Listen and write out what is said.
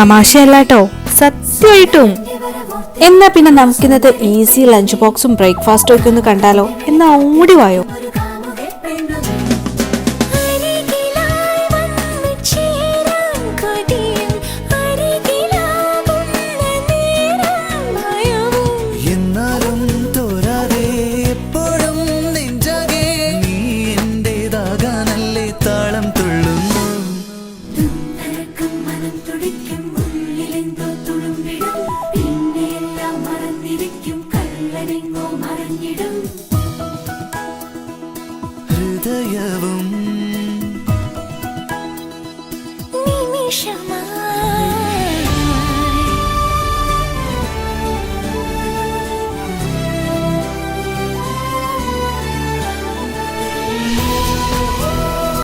തമാശയല്ലാട്ടോ, സത്യമായിട്ടും. എന്നാ പിന്നെ നമുക്കിന്നത്തെ ഈസി ലഞ്ച് ബോക്സും ബ്രേക്ക്ഫാസ്റ്റും ഒക്കെ ഒന്ന് കണ്ടാലോ? എന്നാ ഓടി വായോ.